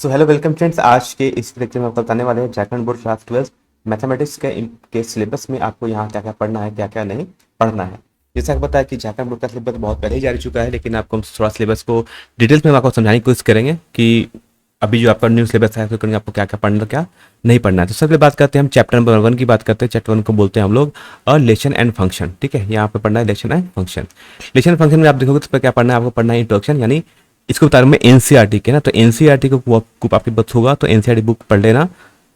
So hello welcome friends. आज के इस लेक्चर में आपको बताने वाले हैं झारखंड बोर्ड क्लास 12 मैथमेटिक्स के सिलेबस में आपको यहाँ क्या क्या पढ़ना है, क्या क्या नहीं पढ़ना है। जैसे आपको पता है कि झारखंड बोर्ड का सिलेबस बहुत पहले ही जारी चुका है, लेकिन आपको हम थोड़ा सिलेबस को डिटेल्स में आपको समझाने की कोशिश करेंगे कि अभी जो आपका न्यू सिलेबस है तो आपको क्या क्या पढ़ना, क्या नहीं पढ़ना है। तो सबसे बात करते हैं हम चैप्टर नंबर 1 की बात करते हैं। चैप्टर 1 को बोलते हैं हम लोग लेशन एंड फंक्शन। ठीक है, यहाँ पे पढ़ना है relation and function. Relation and function में आप देखोगे तो इस पर क्या पढ़ना है, आपको पढ़ना है इंट्रोडक्शन, यानी इसको बता रहा हूं मैं एनसीईआरटी के ना। तो एनसीईआरटी को बुक आपके पास होगा तो एनसीईआरटी बुक पढ़ लेना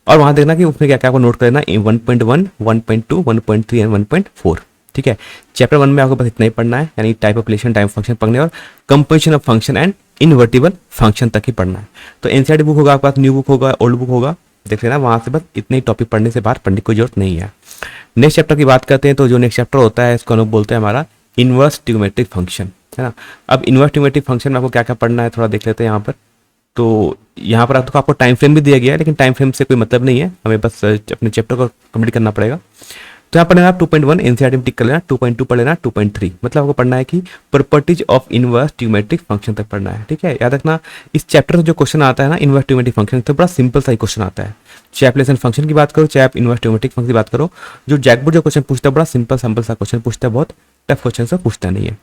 और वहां देखना कि उसमें क्या क्या आपको नोट कर लेना 1.1, 1.2, 1.3 एंड 1.4। ठीक है, चैप्टर 1 में आपको बस इतना ही पढ़ना है, यानी type of relation, type function पढ़ने और composition of function and invertible function तक ही पढ़ना है। तो एनसीईआरटी बुक होगा आपके पास, न्यू बुक होगा, ओल्ड बुक होगा, देख लेना। वहां से बस इतने ही टॉपिक पढ़ने से बाहर पढ़ने की कोई जरूरत नहीं है। नेक्स्ट चैप्टर की बात करते हैं तो जो नेक्स्ट चैप्टर होता है इसको हम लोग बोलते हैं हमारा इनवर्स ट्रिग्नोमेट्रिक फंक्शन, है ना। अब इनवर्स ट्रिग्नोमेट्रिक फंक्शन में आपको क्या क्या पढ़ना है थोड़ा देख लेते हैं यहाँ पर। तो यहाँ पर आपको टाइम फ्रेम भी दिया गया है, लेकिन टाइम फ्रेम से कोई मतलब नहीं है, हमें बस अपने चैप्टर को कंप्लीट करना पड़ेगा। तो यहाँ पढ़ना है 2.1 एनसीईआरटी में टिक कर लेना, 2.2 पढ़ लेना, 2.3 मतलब आपको पढ़ना है कि properties of inverse trigonometric function तक पढ़ना है। ठीक है, याद रखना इस चैप्टर से जो क्वेश्चन आता है ना इनवर्स ट्रिग्नोमेट्रिक फंक्शन, तो बड़ा सिंपल सा ही क्वेश्चन आता है। चाहे आप लेसन फंक्शन की बात करो, चाहे आप इनवर्स ट्रिग्नोमेट्रिक फंक्शन की बात करो, जो जैकबोर्ड जो क्वेश्चन पूछता है बड़ा सिंपल सिंपल सा क्वेश्चन पूछता है, बहुत टफ क्वेश्चन से पूछता नहीं है।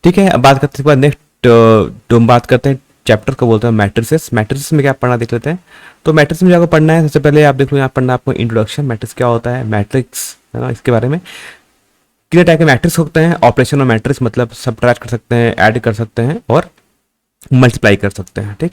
ठीक है, अब बात करते हैं नेक्स्ट, तो हम बात करते हैं चैप्टर को बोलते हैं मैट्रिसेस। मैट्रिसेस में क्या पढ़ना देख लेते हैं। तो मैट्रिक्स में आपको पढ़ना है, सबसे पहले आप देख लो यहाँ पढ़ना आपको इंट्रोडक्शन, मैट्रिक्स क्या होता है, मैट्रिक्स है ना, इसके बारे में। कितने टाइप के मैट्रिक्स होते हैं, ऑपरेशन और मैट्रिक्स मतलब सब्ट्रैक्ट कर सकते हैं, ऐड कर सकते हैं और मल्टीप्लाई कर सकते हैं। ठीक,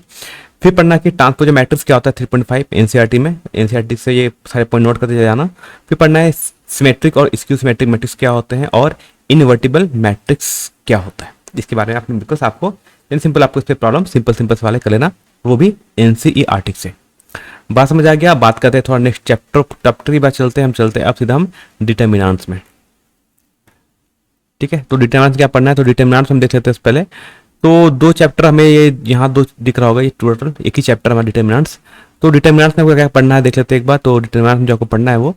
फिर पढ़ना कि ट्रांसपोज मैट्रिक्स क्या होता है 3.5 एनसीईआरटी में, एनसीईआरटी से ये सारे पॉइंट नोट करते जाना। फिर पढ़ना है सिमेट्रिक और स्क्यू सिमेट्रिक मैट्रिक्स क्या होते हैं और इनवर्टिबल मैट्रिक्स क्या होता है, इसके बारे में आपने बिल्कुल आपको सिंपल आपको इस पर प्रॉब्लम सिंपल वाले कर लेना, वो भी एनसीईआरटी से। बात समझ आ गया। बात करते हैं थोड़ा नेक्स्ट चैप्टर की बात चलते हैं अब सीधा हम डिटर्मिनेंट्स में। ठीक है, तो डिटर्मिनेंट्स क्या पढ़ना है, तो डिटर्मिनेंट्स हम देख लेते हैं पहले। तो दो चैप्टर हमें ये यहाँ दो दिख रहा होगा, ये टोटल एक ही चैप्टर हमारा डिटर्मिनेंट्स। तो डिटर्मिनेंट्स में क्या पढ़ना है देख लेते हैं एक बार। तो डिटर्मिनेंट्स में जो आपको पढ़ना है वो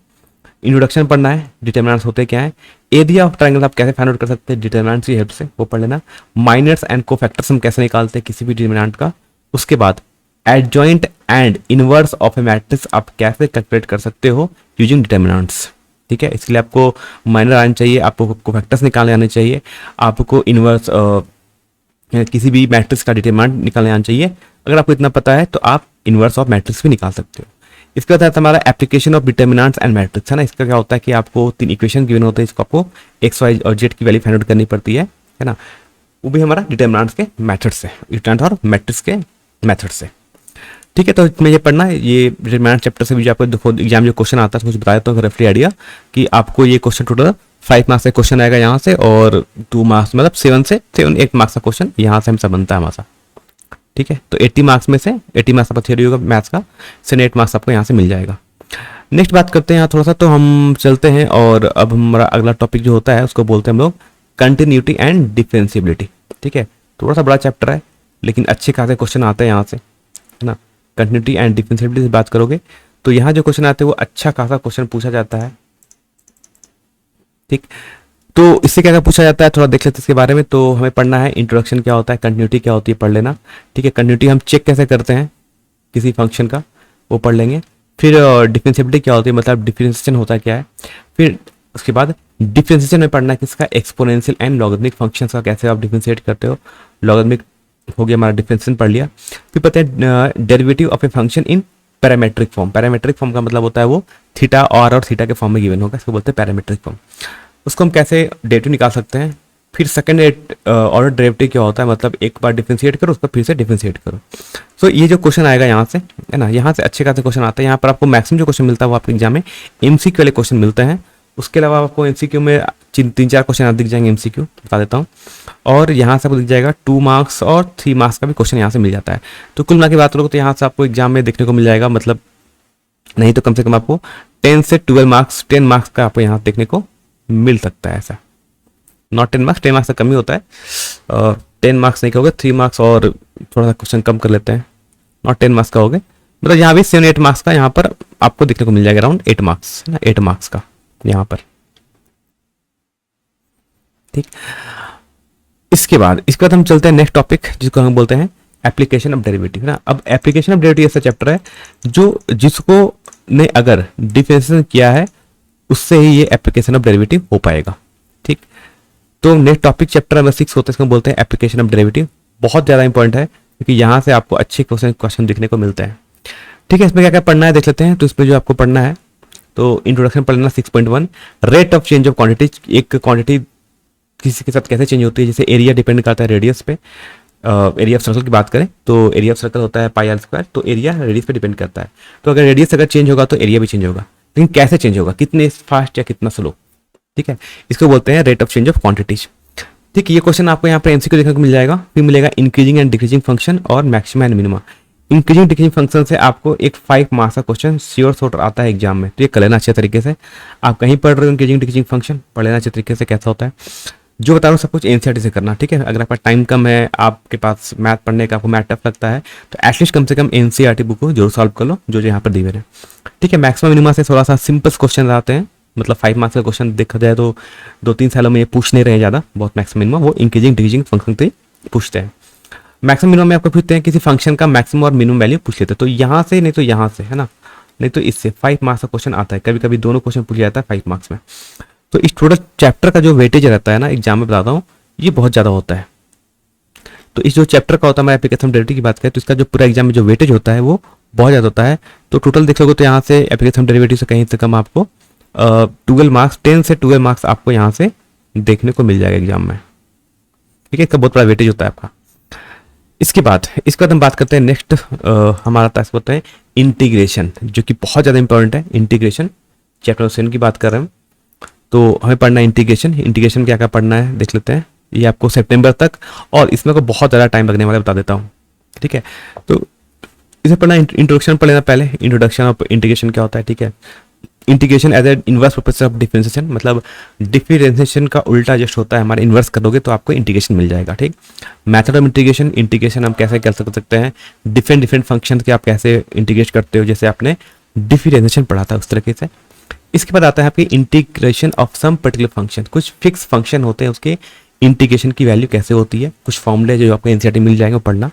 इंट्रोडक्शन पढ़ना है, डिटर्मिनेंट्स होते क्या है, एरिया ऑफ ट्रायंगल आप कैसे फाइंड आउट कर सकते हैं डिटर्मिनेंट्स की हेल्प से, वो पढ़ लेना। माइनर्स एंड कोफैक्टर्स हम कैसे निकालते हैं किसी भी डिटर्मिनेंट का। उसके बाद adjoint and inverse of A matrix आप कैसे कैलकुलेट कर सकते हो यूजिंग डिटर्मिनेंट्स। ठीक है, इसलिए आपको माइनर आने चाहिए, आपको कोफैक्टर्स निकालने आने चाहिए, आपको इनवर्स किसी भी मैट्रिक्स का डिटर्मिनेंट निकालने आना चाहिए। अगर आपको इतना पता है तो आप इनवर्स ऑफ मैट्रिक्स भी निकाल सकते हो। इसके बाद हमारा application of determinants and matrix, है ना। इसका क्या होता है कि आपको 3 इक्वेशन गिवन होते हैं, इसको आपको एक्स वाई और जेड की वैल्यू फाइंड आउट करनी पड़ती है ना। वो भी हमारा डिटर्मिनेंट्स के मेथड से, डिटर्मिनेंट और मैट्रिक्स के मेथड से। ठीक है, तो इसमें ये पढ़ना है, ये डिटर्मिनेंट चैप्टर से भी जो आपको एग्जाम जो क्वेश्चन आता है कुछ बता देता हूँ रफली आइडिया कि आपको ये क्वेश्चन टोटल 5 मार्क्स का क्वेश्चन आएगा यहाँ से और 2 मार्क्स मतलब 7 मार्क्स का क्वेश्चन यहाँ से हमसे बनता है हमारा। ठीक है, तो 80 मार्क्स में से 80 मार्क्स आपका थियोरी होगा मैथ्स का, 8 मार्क्स आपको यहाँ से मिल जाएगा। नेक्स्ट बात करते हैं यहाँ थोड़ा सा, तो हम चलते हैं और अब हमारा अगला टॉपिक जो होता है उसको बोलते हैं हम लोग कंटिन्यूटी एंड डिफरेंशिएबिलिटी। ठीक है, थोड़ा सा बड़ा चैप्टर है लेकिन अच्छे खासे क्वेश्चन आते हैं यहाँ से, है ना। कंटिन्यूटी एंड डिफरेंशिएबिलिटी से बात करोगे तो यहाँ जो क्वेश्चन आते हैं वो अच्छा खासा क्वेश्चन पूछा जाता है। ठीक, तो इससे क्या क्या पूछा जाता है थोड़ा देख लेते हैं इसके बारे में। तो हमें पढ़ना है इंट्रोडक्शन क्या होता है, कंटिन्यूटी क्या होती है पढ़ लेना। ठीक है, कंटिन्यूटी हम चेक कैसे करते हैं किसी फंक्शन का वो पढ़ लेंगे। फिर डिफरेंशिएबिलिटी क्या होती है, मतलब डिफरेंशिएशन होता है क्या है। फिर उसके बाद डिफरेंशिएशन में पढ़ना है किसका, एक्सपोनेंशियल एंड लॉगरिथमिक फंक्शंस का कैसे आप डिफरेंशिएट करते हो। लॉगरिथमिक हो गया हमारा, डिफरेंशिएशन पढ़ लिया। फिर पता है derivative of a function in parametric form. Parametric form का मतलब होता है वो थीटा और थीटा के फॉर्म में गिवन होगा, इसको बोलते हैं पैरामेट्रिक फॉर्म। उसको हम कैसे डेरिवेटिव निकाल सकते हैं। फिर सेकंड ऑर्डर डेरिवेटिव क्या होता है, मतलब एक बार डिफरेंशिएट करो उसको फिर से डिफरेंशिएट करो। सो ये जो क्वेश्चन आएगा यहाँ से, है ना, यहाँ से अच्छे खासे क्वेश्चन आते हैं। यहाँ पर आपको मैक्सिमम जो क्वेश्चन मिलता है वो आपके एग्जाम में एमसीक्यू वाले क्वेश्चन मिलते हैं। उसके अलावा आपको एमसीक्यू में 3-4 क्वेश्चन दिख जाएंगे, एमसीक्यू बता देता हूँ। और यहाँ से आपको दिख जाएगा 2 मार्क्स और 3 मार्क्स का भी क्वेश्चन यहाँ से मिल जाता है। तो कुल मिला की बात करोगे तो यहाँ से आपको एग्जाम में देखने को मिल जाएगा, मतलब नहीं तो कम से कम आपको 10 से 12 मार्क्स, 10 मार्क्स का आपको यहाँ देखने को मिल सकता है। ऐसा नॉट 10 मार्क्स, 10 मार्क्स से कम ही होता है। 10 मार्क्स नहीं कहोगे, 3 मार्क्स और थोड़ा सा क्वेश्चन कम कर लेते हैं, नॉट 10 मार्क्स का हो गए, मतलब यहाँ भी 7-8 मार्क्स का यहाँ पर आपको देखने को मिल जाएगा, अराउंड 8 मार्क्स है ना, 8 मार्क्स का यहाँ पर। ठीक, इसके बाद हम चलते हैं नेक्स्ट टॉपिक जिसको हम बोलते हैं एप्लीकेशन ऑफ डेरिवेटिव, है ना। अब एप्लीकेशन ऑफ डेरिवेटिव ऐसा चैप्टर है जो जिसको ने अगर डिफरेंशिएशन किया है उससे ही ये एप्लीकेशन ऑफ डेरिवेटिव हो पाएगा, ठीक। तो नेक्स्ट टॉपिक चैप्टर नंबर 6 होता है, इसको बोलते हैं एप्लीकेशन ऑफ डेरिवेटिव। बहुत ज़्यादा इंपॉर्टेंट है क्योंकि यहाँ से आपको अच्छे क्वेश्चन देखने को मिलते हैं, ठीक है। इसमें क्या क्या पढ़ना है देख लेते हैं। तो इसमें जो आपको पढ़ना है, तो इंट्रोडक्शन पढ़ना 6.1, rate of change of quantity. एक क्वांटिटी किसी के साथ कैसे चेंज होती है, जैसे एरिया डिपेंड करता है रेडियस पे। एरिया ऑफ सर्कल की बात करें तो एरिया ऑफ सर्कल होता है पाई आर स्क्वायर, तो एरिया रेडियस पे डिपेंड करता है। तो अगर रेडियस अगर चेंज होगा तो एरिया भी चेंज होगा, लेकिन कैसे चेंज होगा, कितने फास्ट या कितना स्लो, ठीक है। इसको बोलते हैं rate of change of quantities, ठीक। ये क्वेश्चन आपको यहाँ पर एमसीक्यू देखने को मिल जाएगा। फिर मिलेगा इंक्रीजिंग एंड डिक्रीजिंग फंक्शन और maximum and minimum. Increasing decreasing function से आपको एक 5 मार्क्स का क्वेश्चन श्योर शॉर्ट आता है एग्जाम में, तो ये कर लेना अच्छे तरीके से। आप कहीं पढ़ रहे हो इंक्रीजिंग डिक्रीजिंग फंक्शन, पढ़ लेना अच्छे तरीके से कैसा होता है। जो बता रहा हूँ सब कुछ एनसीईआरटी से करना, ठीक है। अगर आपका टाइम कम है, आपके पास मैथ पढ़ने का, आपको मैथ टफ लगता है, तो एटलीस्ट कम से कम एनसीईआरटी बुक को जरूर सॉल्व कर लो, जो यहाँ पर दी हुए हैं, ठीक है। मैक्सिमम मिनिमम से थोड़ा सा सिंपल क्वेश्चन आते हैं, मतलब 5 मार्क्स का क्वेश्चन देखा जाए तो 2-3 सालों में ये पूछ नहीं रहे ज़्यादा, बहुत मैक्सिमम मिनिमम वो इंक्रीजिंग डिक्रीजिंग फंक्शन से पूछते हैं। मैक्सिमम मिनिमम में आपको पूछते हैं किसी फंक्शन का मैक्सिमम और मिनिमम वैल्यू पूछ लेते हैं, तो यहाँ से नहीं तो यहाँ से, है ना, नहीं तो इससे 5 मार्क्स का क्वेश्चन आता है। कभी कभी दोनों क्वेश्चन पूछ जाता है 5 मार्क्स में। तो इस टोटल चैप्टर का जो वेटेज रहता है ना, एग्जाम में बताता हूँ, ये बहुत ज़्यादा होता है। तो इस जो चैप्टर का होता है, मैं एप्लीकेशन डेरिवेटिव की बात करें तो इसका जो पूरा एग्जाम में जो वेटेज होता है वो बहुत ज़्यादा होता है। तो टोटल देख लोगे तो यहाँ से एप्लीकेशन डेरिवेटिव से कहीं से कम आपको 12 मार्क्स, 10 से 12 मार्क्स आपको यहाँ से देखने को मिल जाएगा एग्जाम में, ठीक है। इसका बहुत बड़ा वेटेज होता है आपका। इसके बाद हम बात करते हैं नेक्स्ट हमारा टास्क होता है इंटीग्रेशन, जो कि बहुत ज़्यादा इंपॉर्टेंट है। इंटीग्रेशन चैप्टर 7 की बात कर रहे हैं, तो हमें पढ़ना है इंटीग्रेशन। इंटीग्रेशन क्या क्या पढ़ना है देख लेते हैं। ये आपको सितंबर तक, और इसमें को बहुत ज़्यादा टाइम लगने वाला बता देता हूँ, ठीक है। तो इसे पढ़ना, इंट्रोडक्शन पढ़ लेना पहले, इंट्रोडक्शन ऑफ इंटीग्रेशन क्या होता है, ठीक है। Integration as a inverse process of differentiation, मतलब डिफरेंशिएशन का उल्टा जस्ट होता है हमारे, इन्वर्स करोगे तो आपको इंटीग्रेशन मिल जाएगा, ठीक। मेथड ऑफ इंटीग्रेशन, इंटीग्रेशन हम कैसे कर सकते हैं, डिफरेंट फंक्शन के आप कैसे इंटीग्रेट करते हो, जैसे आपने डिफरेंशिएशन पढ़ा था उस तरीके से। इसके बाद आता है आपकी integration of some particular function, कुछ फिक्स फंक्शन होते हैं उसके इंटीग्रेशन की वैल्यू कैसे होती है, कुछ फॉर्मूले जो आपको एनसीईआरटी मिल जाएंगे वो पढ़ना।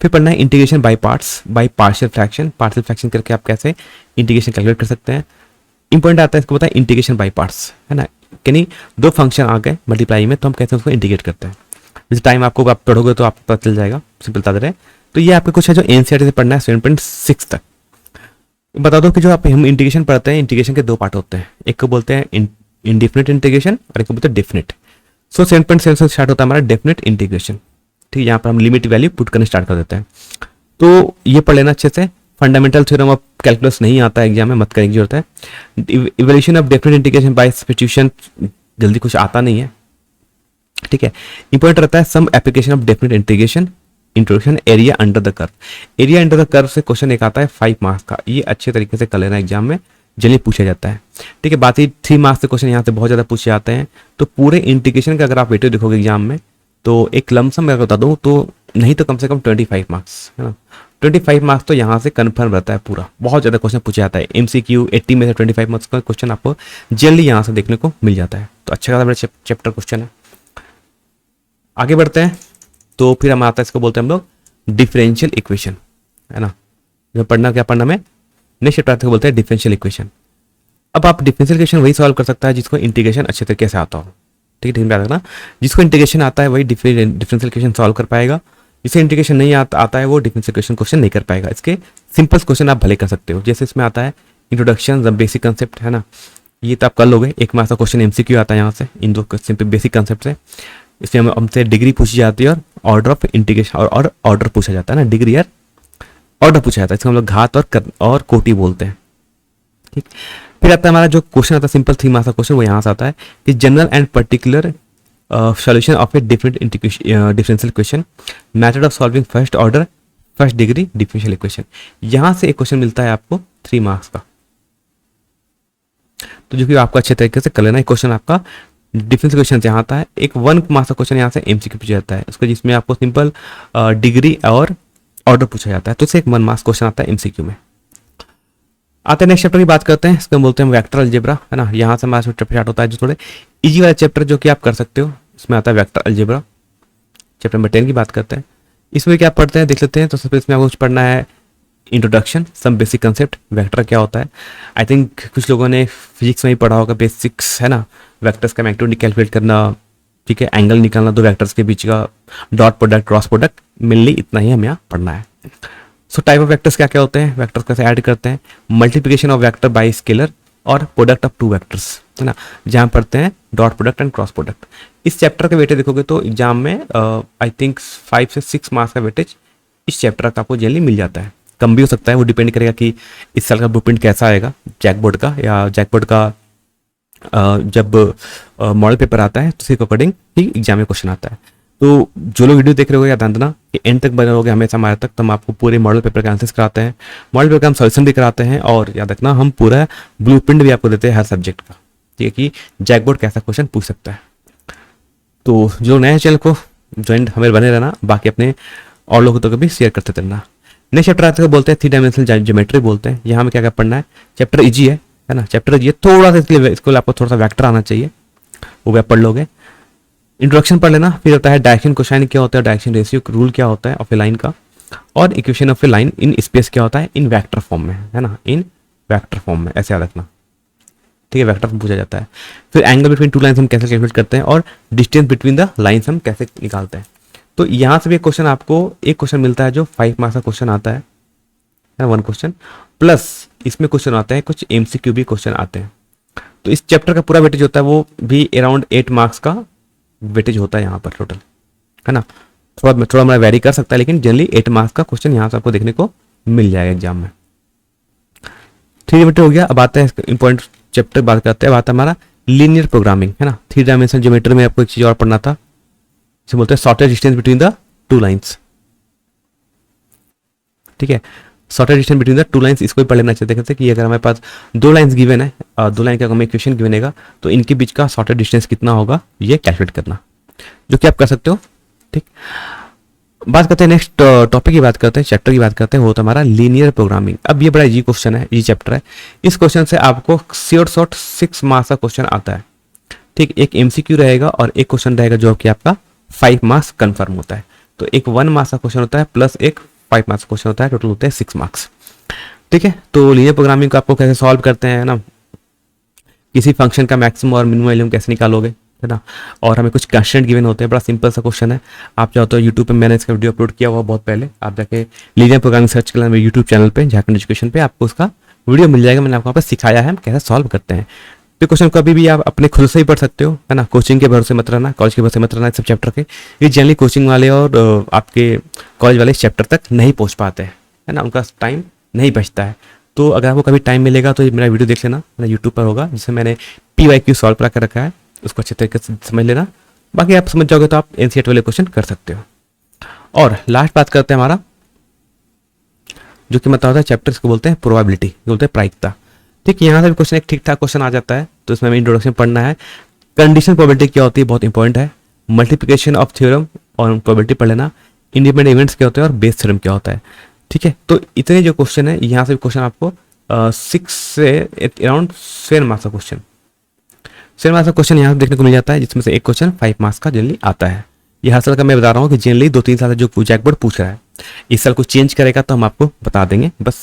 फिर पढ़ना है integration by parts, by partial fraction करके आप कैसे इंटीग्रेशन कैलकुलेट कर सकते हैं। इंपॉर्टेंट आता है इसको पता है इंटीग्रेशन बाय पार्ट्स, है ना, यानी 2 फंक्शन आ गए मल्टीप्लाई में तो हम कैसे उसको इंटीग्रेट करते हैं। जैसे टाइम आपको आप पढ़ोगे तो आपको पता चल जाएगा, सिंपल बता दे रहे हैं। तो ये आपको कुछ है जो एनसीईआरटी से पढ़ना है 7.6 तक। बता दो कि जो आप हम इंटीग्रेशन पढ़ते हैं, इंटीग्रेशन के 2 पार्ट होते हैं, एक को बोलते हैं इंडेफिनिट इंटीग्रेशन और एक को बोलते हैं डेफिनिट। सो 7.7 से स्टार्ट होता है हमारा डेफिनिट इंटीग्रेशन, ठीक है। यहाँ पर हम लिमिट वैल्यू पुट करने स्टार्ट कर देते हैं। तो ये पढ़ लेना अच्छे से। फंडामेंटल थ्योरम ऑफ कैलकुलस नहीं आता है एग्जाम में, मत करने की जरूरत है। Evolution of definite integration by substitution जल्दी कुछ आता नहीं है, ठीक है। इंपॉर्टेंट रहता है some application of definite integration, introduction, area under the curve. Area under the curve से क्वेश्चन एक आता है 5 मार्क्स का, ये अच्छे तरीके से कर लेना एग्जाम में, जल्दी पूछा जाता है, ठीक है। बात ही 3 मार्क्स के क्वेश्चन यहाँ से बहुत ज़्यादा पूछे जाते हैं। तो पूरे इंटीग्रेशन का अगर आप वेटेज देखोगे एग्जाम में तो एक लमसम मैं बता दूँ तो नहीं तो कम से कम 25 मार्क्स, है ना। 25 मार्क्स तो यहाँ से कन्फर्म रहता है पूरा, बहुत ज़्यादा क्वेश्चन पूछा जाता है। एमसीक्यू 80 में से 25 मार्क्स का क्वेश्चन आपको जल्दी यहाँ से देखने को मिल जाता है। तो अच्छा खासा मेरा चैप्टर क्वेश्चन है। आगे बढ़ते हैं, तो फिर हम आता है, इसको बोलते हैं हम लोग डिफरेंशियल इक्वेशन, है ना। जो पढ़ना क्या पढ़ना में नेक्स्ट चैप्टर को बोलते हैं डिफरेंशियल इक्वेशन। अब आप डिफरेंशियल इक्वेशन वही सॉल्व कर सकता है जिसको इंटीग्रेशन अच्छे तरीके से आता हो, ठीक है। ध्यान रखना, जिसको इंटीग्रेशन आता है वही डिफरेंशियल इक्वेशन सॉल्व कर पाएगा, जिसे इंटीग्रेशन नहीं आता है वो डिफरेंशियल इक्वेशन क्वेश्चन नहीं कर पाएगा। इसके सिंपल क्वेश्चन आप भले कर सकते हो, जैसे इसमें आता है इंट्रोडक्शन द बेसिक कंसेप्ट, है ना, ये तो आप कर लोगे। 1 मार्क्स का क्वेश्चन एमसीक्यू आता है यहाँ से, इन 2 सिंपल बेसिक कंसेप्ट से। इसमें हमसे डिग्री पूछी जाती है और ऑर्डर ऑफ इंटीग्रेशन और ऑर्डर पूछा जाता है ना, डिग्री और ऑर्डर पूछा जाता है, इसको हम लोग घात और कोटि बोलते हैं, ठीक। फिर आता है हमारा जो क्वेश्चन आता है सिंपल 3 मार्क्स का क्वेश्चन, वो यहाँ से आता है कि general and particular solution of A differential equation, method of solving first order first degree differential equation. यहाँ से एक क्वेश्चन मिलता है आपको 3 मार्क्स का, तो जो कि आपको अच्छे तरीके से कर लेना है। क्वेश्चन आपका डिफरेंशियल इक्वेशन यहाँ आता है। एक 1 मार्क्स का क्वेश्चन यहाँ से एमसीक्यू पूछा जाता है, उसको जिसमें आपको सिंपल डिग्री और ऑर्डर पूछा जाता है, तो इससे एक 1 मार्क्स क्वेश्चन आता है एमसीक्यू में। आते हैं नेक्स्ट चैप्टर की बात करते हैं, इसको बोलते हैं वेक्टर अलजेब्रा, है ना। यहाँ से हमारा चैप्टर स्टार्ट होता है जो थोड़े इजी वाला चैप्टर जो कि आप कर सकते हो। इसमें आता है वेक्टर अलजेब्रा, चैप्टर नंबर 10 की बात करते हैं। इसमें क्या पढ़ते हैं देख लेते हैं। तो सबसे इसमें आपको कुछ पढ़ना है introduction, some basic concept, vector क्या होता है। आई थिंक कुछ लोगों ने फिजिक्स में ही पढ़ा होगा, बेसिक्स है ना, वेक्टर्स का मैग्नीट्यूड कैलकुलेट करना, ठीक है, एंगल निकालना दो वेक्टर्स के बीच का, dot product, cross product, mainly इतना ही हमें यहाँ पढ़ना है। सो टाइप ऑफ वेक्टर्स क्या क्या होते हैं, वेक्टर्स कैसे ऐड करते हैं, multiplication of vector by scalar और प्रोडक्ट ऑफ टू वेक्टर्स, है ना, जहाँ पढ़ते हैं dot product and cross product. इस चैप्टर के वेटेज देखोगे तो एग्जाम में आई थिंक 5 से 6 मार्क्स का वेटेज इस चैप्टर का आपको जनरली मिल जाता है। कम भी हो सकता है, वो डिपेंड करेगा कि इस साल का ब्लूप्रिंट कैसा आएगा जैकबोर्ड का, या जैकबोर्ड का जब मॉडल पेपर आता है तो उसके अकॉर्डिंग ही एग्जाम में क्वेश्चन आता है। तो जो लोग वीडियो देख रहे हो याद रखना कि एंड तक बने रहोगे हमेशा हमारे तक, तो हम आपको पूरे मॉडल पेपर के आंसर्स कराते हैं, मॉडल पेपर का हम सॉल्यूशन भी कराते हैं, और याद रखना हम पूरा ब्लूप्रिंट भी आपको देते हैं हर सब्जेक्ट का, ठीक है, कि जैकबोर्ड कैसा क्वेश्चन पूछ सकता है। तो जो नए चैनल को ज्वाइन हमें बने रहना, बाकी अपने और लोगों तक भी शेयर करते रहना। नेक्स्ट चैप्टर आते हैं बोलते हैं 3 डायमेंशनल ज्योमेट्री बोलते हैं। यहाँ में क्या क्या पढ़ना है, चैप्टर इजी है ना, चैप्टर इजी है, थोड़ा सा इसके लिए आपको थोड़ा सा वेक्टर आना चाहिए, वो भी आप पढ़ लोगे। इंट्रोडक्शन पढ़ लेना, फिर होता है डायरेक्शन कोसाइन क्या होता है, डायरेक्शन रेशियो रूल क्या होता है ऑफ ए लाइन का, और equation of A line in space क्या होता है इन वेक्टर फॉर्म में, है ना, इन वेक्टर फॉर्म में, ऐसे याद रखना, ठीक है, वेक्टर फॉर्म पूछा जाता है। फिर एंगल बिटवीन टू लाइन्स हम कैसे कैलकुलेट करते हैं, और डिस्टेंस बिटवीन द लाइन्स हम कैसे निकालते हैं। तो यहाँ से भी एक क्वेश्चन आपको, एक क्वेश्चन मिलता है जो 5 मार्क्स का क्वेश्चन आता है, 1 क्वेश्चन, प्लस इसमें क्वेश्चन आता है कुछ MCQ भी क्वेश्चन आते हैं। तो इस चैप्टर का पूरा वेटेज होता है वो भी अराउंड 8 मार्क्स का वेटेज होता है यहाँ पर टोटल, है ना, थोड़ा हमारा वेरी कर सकता है, लेकिन जनरली 8 मार्क्स का क्वेश्चन यहाँ से आपको देखने को मिल जाएगा एग्जाम में। 3 वेटेज हो गया। अब आते हैं इंपॉर्टेंट चैप्टर बात करते हैं, बात है हमारा लीनियर प्रोग्रामिंग, है ना। 3 डायमेंशनल ज्योमेट्री में आपको एक चीज और पढ़ना था, इसे बोलते हैं shortest distance between the two lines, ठीक है, shortest distance between the two lines, इसको भी पढ़ लेना चाहिए। देखते हैं कि अगर हमारे पास 2 लाइन्स गिवन है, 2 लाइन का हमें इक्वेशन गिवन है, तो इनके बीच का शॉर्टेस्ट डिस्टेंस कितना होगा ये कैलकुलेट करना, जो कि आप कर सकते हो, ठीक। बात करते हैं नेक्स्ट टॉपिक की बात करते हैं, चैप्टर की बात करते हैं, वो तो हमारा लीनियर प्रोग्रामिंग। अब ये बड़ा इजी क्वेश्चन है, इजी चैप्टर है। इस क्वेश्चन से आपको शॉर्ट 6 मार्क्स का क्वेश्चन आता है, ठीक। एक MCQ रहेगा और एक क्वेश्चन रहेगा जो कि आपका 5 मार्क्स कंफर्म होता है। तो एक 1 मार्क्स का क्वेश्चन होता है प्लस एक 5 मार्क्स क्वेश्चन होता है, टोटल होते हैं 6 मार्क्स, ठीक है। तो लीनियर प्रोग्रामिंग को आपको कैसे सॉल्व करते हैं ना, किसी फंक्शन का मैक्सिमम और मिनिमम वैल्यू कैसे निकालोगे, है ना, और हमें कुछ कंस्ट्रेंट गिवन होते हैं। बड़ा सिंपल सा क्वेश्चन है, आप चाहो तो यूट्यूब पे मैंने इसका वीडियो अपलोड किया हुआ बहुत पहले, आप जाके लीनियर प्रोग्रामिंग सर्च कर लेना मेरे यूट्यूब चैनल पे, झारखंड एजुकेशन पे, आपको उसका वीडियो मिल जाएगा। मैंने आपको वहाँ पर सिखाया है हम कैसे सॉल्व करते हैं। तो क्वेश्चन को अभी भी आप अपने खुद से ही पढ़ सकते हो, है ना, कोचिंग के भरोसे मत रहना, कॉलेज के भरोसे मत रहना। सब चैप्टर के ये जनरली कोचिंग वाले और आपके कॉलेज वाले इस चैप्टर तक नहीं पहुँच पाते हैं, है ना, उनका टाइम नहीं बचता है। तो अगर आपको कभी टाइम मिलेगा तो मेरा वीडियो देख लेना, मेरा यूट्यूब पर होगा, जिससे मैंने PYQ सॉल्व करा कर रखा है, उसको अच्छे तरीके से समझ लेना। बाकी आप समझ जाओगे तो आप NCERT वाले क्वेश्चन कर सकते हो। और लास्ट बात करते हैं हमारा जो कि मतलब होता है चैप्टर, इसको बोलते हैं प्रोबेबिलिटी, बोलते हैं प्रायिकता, ठीक। यहाँ से भी क्वेश्चन एक ठीक ठाक क्वेश्चन आ जाता है, तो इसमें हमें इंट्रोडक्शन पढ़ना है। कंडीशन प्रोबेबिलिटी क्या होती है, बहुत इंपॉर्टेंट है। मल्टीप्लिकेशन ऑफ थ्योरम और प्रोबेबिलिटी पढ़ लेना। इंडिपेंडेंट इवेंट्स क्या होते हैं और बेस थ्योरम क्या होता है, ठीक है। तो इतने जो क्वेश्चन है, यहाँ से भी क्वेश्चन आपको 6 से अराउंड 7 मार्क्स का क्वेश्चन, 7 मार्क्स का क्वेश्चन यहाँ देखने को मिल जाता है, जिसमें से एक क्वेश्चन 5 मार्क्स का जनरली आता है। ये हर साल का मैं बता रहा हूँ कि जनरली 2-3 साल से जो जैकबोर्ड पूछ रहा है, इस साल कुछ चेंज करेगा तो हम आपको बता देंगे, बस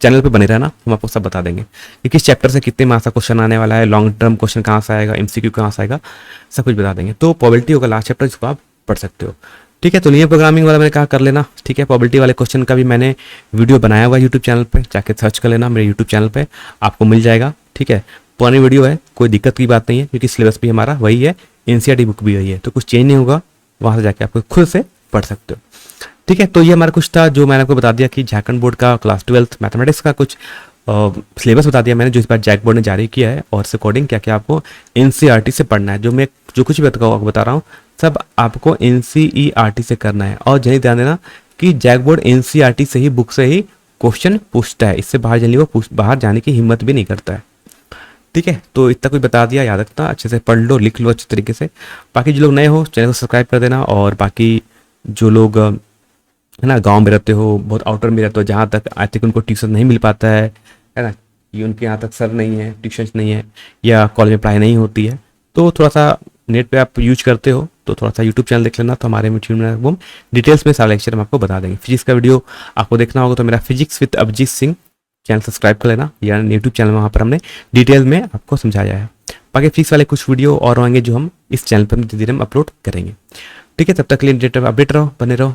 चैनल पे बने रहना, हम आपको सब बता देंगे कि किस चैप्टर से कितने मार्क्स का क्वेश्चन आने वाला है, लॉन्ग टर्म क्वेश्चन कहाँ से आएगा, MCQ कहाँ से आएगा, सब कुछ बता देंगे। तो प्रोबेबिलिटी होगा लास्ट चैप्टर, जिसको आप पढ़ सकते हो, ठीक है। तो लीनियर प्रोग्रामिंग वाला मैंने कहा कर लेना, ठीक है। प्रोबेबिलिटी वाले क्वेश्चन का भी मैंने वीडियो बनाया हुआ है यूट्यूब चैनल पे, जाके सर्च कर लेना, मेरे यूट्यूब चैनल पे आपको मिल जाएगा, ठीक है। पुरानी वीडियो है, कोई दिक्कत की बात नहीं है, क्योंकि सिलेबस भी हमारा वही है, NCERT बुक भी वही है, तो कुछ चेंज नहीं होगा, वहाँ से जाके आपको खुद से पढ़ सकते हो, ठीक है। तो ये हमारा कुछ था जो मैंने आपको बता दिया कि झारखंड बोर्ड का क्लास 12th मैथमेटिक्स का कुछ सिलेबस बता दिया मैंने, जो इस बार जैक बोर्ड ने जारी किया है, और इस अकॉर्डिंग क्या क्या आपको NCERT से पढ़ना है। जो कुछ भी बता रहा हूँ सब आपको NCERT से करना है। और जल्दी ध्यान देना कि जैक बोर्ड NCERT से ही, बुक से ही क्वेश्चन पूछता है, इससे बाहर जल्दी वो बाहर जाने की हिम्मत भी नहीं करता है, ठीक है। तो इतना कुछ बता दिया, याद रखना, अच्छे से पढ़ लो, लिख लो अच्छे तरीके से। बाकी जो लोग नए हो चैनल को सब्सक्राइब कर देना, और बाकी जो लोग है ना गांव में रहते हो, बहुत आउटर में रहते हो, जहाँ तक आई थिंक उनको ट्यूशन नहीं मिल पाता है ना, कि उनके यहाँ तक सर नहीं है, ट्यूशन नहीं है, या कॉलेज में पढ़ाई नहीं होती है, तो थोड़ा सा नेट पे आप यूज करते हो तो थोड़ा सा यूट्यूब चैनल देख लेना, तो हमारे यूट्यूब में वो डिटेल्स में सारा लेक्चर हम आपको बता देंगे। फिजिक्स का वीडियो आपको देखना होगा तो मेरा physics with Abhijeet Singh channel subscribe कर लेना, या यूट्यूब चैनल में वहाँ पर हमने डिटेल में आपको समझाया है। बाकी फिजिक्स वाले कुछ वीडियो और होंगे जो हम इस चैनल पर धीरे धीरे हम अपलोड करेंगे। ठीक है, तब तक के लिए अपडेट रहो, बने रहो।